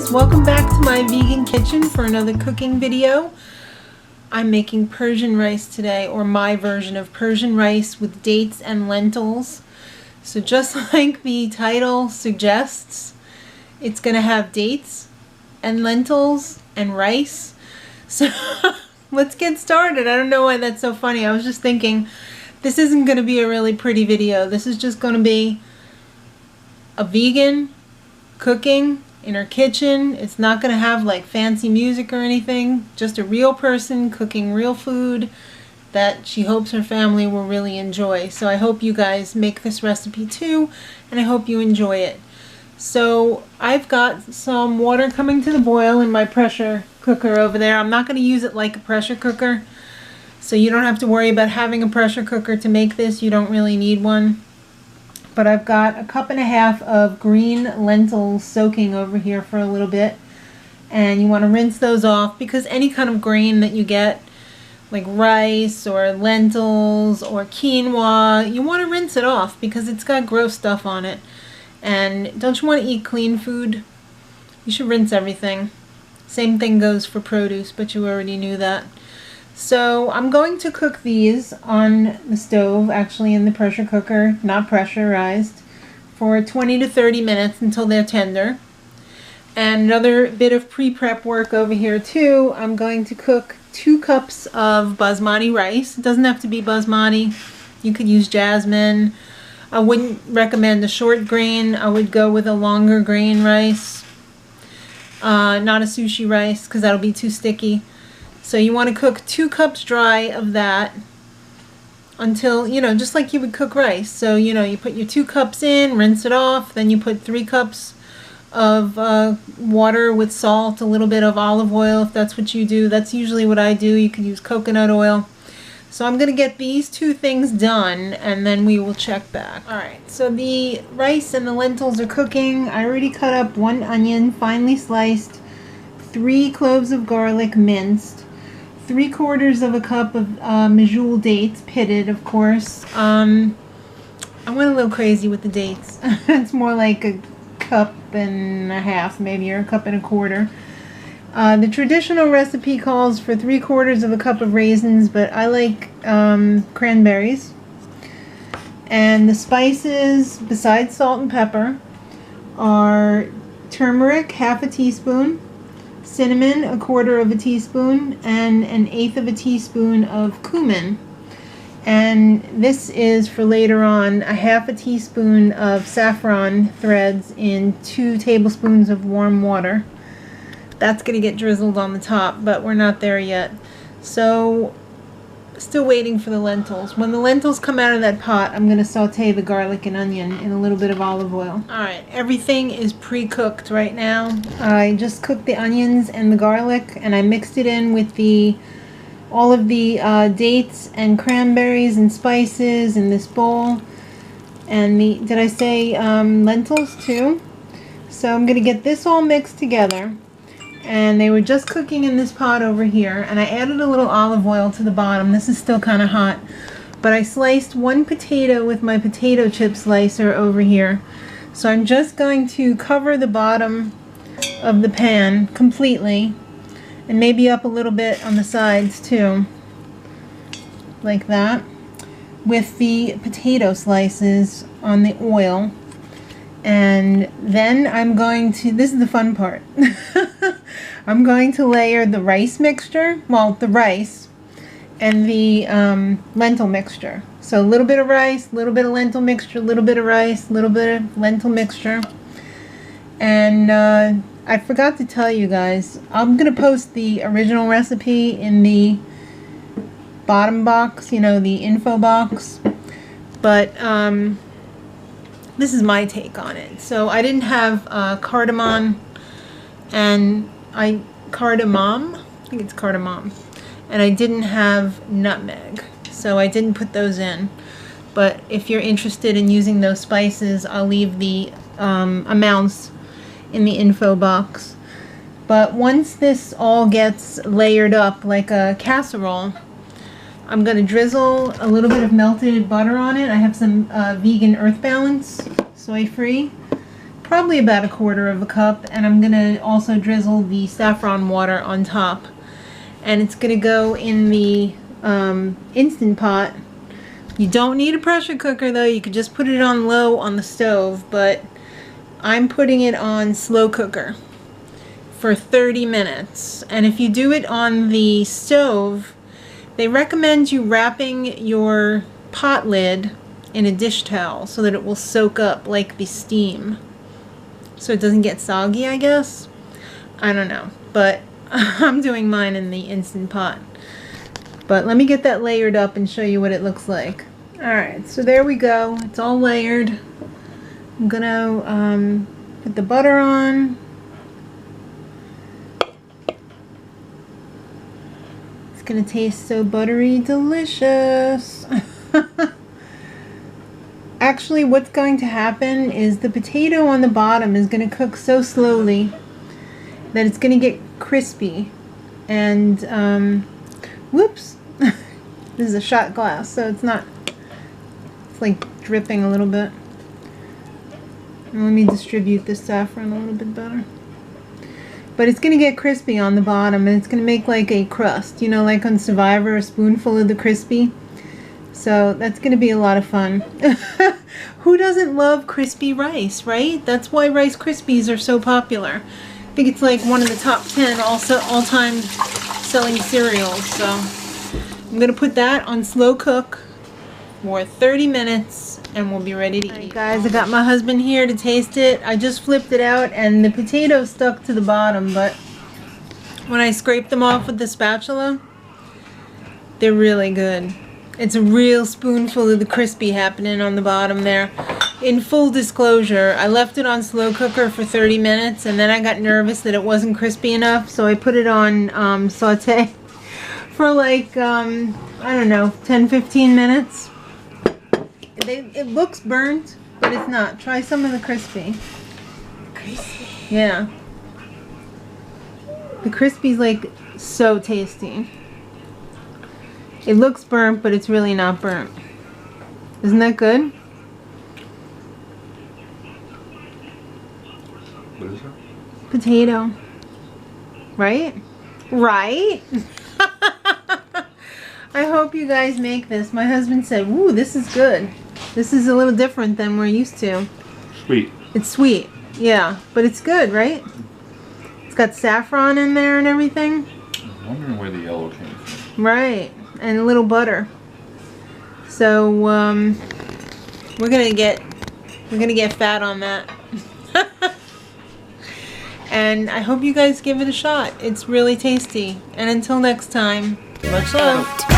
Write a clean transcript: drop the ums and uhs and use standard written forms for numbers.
guys, welcome back to my vegan kitchen for another cooking video. I'm making Persian rice today, or my version of Persian rice with dates and lentils. So just like the title suggests, it's going to have dates and lentils and rice. So let's get started. I don't know why that's so funny. I was just thinking this isn't going to be a really pretty video. This is just going to be a vegan cooking in her kitchen. It's not going to have like fancy music or anything. Just a real person cooking real food that she hopes her family will really enjoy. So I hope you guys make this recipe too, and I hope you enjoy it. So I've got some water coming to the boil in my pressure cooker over there. I'm not going to use it like a pressure cooker, so you don't have to worry about having a pressure cooker to make this. You don't really need one. But I've got a cup and a half of green lentils soaking over here for a little bit. And you want to rinse those off, because any kind of grain that you get, like rice or lentils or quinoa, you want to rinse it off because it's got gross stuff on it. And don't you want to eat clean food? You should rinse everything. Same thing goes for produce, but you already knew that. So I'm going to cook these on the stove, actually in the pressure cooker, not pressurized, for 20 to 30 minutes until they're tender. And another bit of pre-prep work over here too. I'm going to cook 2 cups of Basmati rice. It doesn't have to be Basmati. You could use jasmine. I wouldn't recommend a short grain. I would go with a longer grain rice. Not a sushi rice, because that'll be too sticky. So you want to cook 2 cups dry of that until, just like you would cook rice. So, you put your 2 cups in, rinse it off, then you put 3 cups of water with salt, a little bit of olive oil if that's what you do. That's usually what I do. You could use coconut oil. So I'm going to get these 2 things done, and then we will check back. Alright, so the rice and the lentils are cooking. I already cut up 1 onion, finely sliced, 3 cloves of garlic minced, 3/4 of a cup of Medjool dates, pitted, of course. I went a little crazy with the dates. It's more like a cup and a half, maybe, or a cup and a quarter. The traditional recipe calls for 3/4 of a cup of raisins, but I like cranberries. And the spices, besides salt and pepper, are turmeric, half a teaspoon, cinnamon, 1/4 teaspoon, and 1/8 teaspoon of cumin. And this is for later on, a half a teaspoon of saffron threads in 2 tablespoons of warm water. That's going to get drizzled on the top, but we're not there yet. So, still waiting for the lentils. When the lentils come out of that pot, I'm going to saute the garlic and onion in a little bit of olive oil. Alright, everything is pre-cooked right now. I just cooked the onions and the garlic, and I mixed it in with all of the dates and cranberries and spices in this bowl. And did I say lentils too? So I'm going to get this all mixed together. And they were just cooking in this pot over here, and I added a little olive oil to the bottom. This is still kind of hot, but I sliced 1 potato with my potato chip slicer over here. So I'm just going to cover the bottom of the pan completely, and maybe up a little bit on the sides too, like that, with the potato slices on the oil. And then I'm going to, this is the fun part, I'm going to layer the rice mixture, well, the rice, and the lentil mixture. So a little bit of rice, a little bit of lentil mixture, a little bit of rice, a little bit of lentil mixture. And I forgot to tell you guys, I'm going to post the original recipe in the bottom box, the info box. But this is my take on it. So I didn't have cardamom and cardamom, I think it's cardamom, and I didn't have nutmeg, so I didn't put those in. But if you're interested in using those spices, I'll leave the amounts in the info box. But once this all gets layered up like a casserole, I'm going to drizzle a little bit of melted butter on it. I have some vegan Earth Balance, soy-free, probably about 1/4 cup, and I'm gonna also drizzle the saffron water on top. And it's gonna go in the Instant Pot. You don't need a pressure cooker though, you could just put it on low on the stove, but I'm putting it on slow cooker for 30 minutes. And if you do it on the stove, they recommend you wrapping your pot lid in a dish towel so that it will soak up like the steam. So it doesn't get soggy, I guess. I don't know, but I'm doing mine in the Instant Pot. But let me get that layered up and show you what it looks like. Alright, so there we go. It's all layered. I'm gonna put the butter on. It's gonna taste so buttery delicious. Actually, what's going to happen is the potato on the bottom is going to cook so slowly that it's going to get crispy. And, whoops, this is a shot glass, so it's not, it's like dripping a little bit. And let me distribute this saffron a little bit better. But it's going to get crispy on the bottom, and it's going to make like a crust, you know, like on Survivor, a spoonful of the crispy. So that's going to be a lot of fun. Who doesn't love crispy rice, right? That's why Rice Krispies are so popular. I think it's like one of the top 10 all-time selling cereals. So I'm going to put that on slow cook for 30 minutes and we'll be ready to eat. Guys, I got my husband here to taste it. I just flipped it out and the potatoes stuck to the bottom, but when I scrape them off with the spatula, they're really good. It's a real spoonful of the crispy happening on the bottom there. In full disclosure, I left it on slow cooker for 30 minutes and then I got nervous that it wasn't crispy enough, so I put it on saute for like, I don't know, 10-15 minutes. It looks burnt, but it's not. Try some of the crispy. Crispy? Yeah. The crispy's like so tasty. It looks burnt, but it's really not burnt. Isn't that good? What is that? Potato. Right? Right? I hope you guys make this. My husband said, "Woo, this is good. This is a little different than we're used to." Sweet. It's sweet. Yeah, but it's good, right? It's got saffron in there and everything. I'm wondering where the yellow came from. Right. And a little butter. So we're gonna get fat on that. And I hope you guys give it a shot. It's really tasty. And until next time, much love.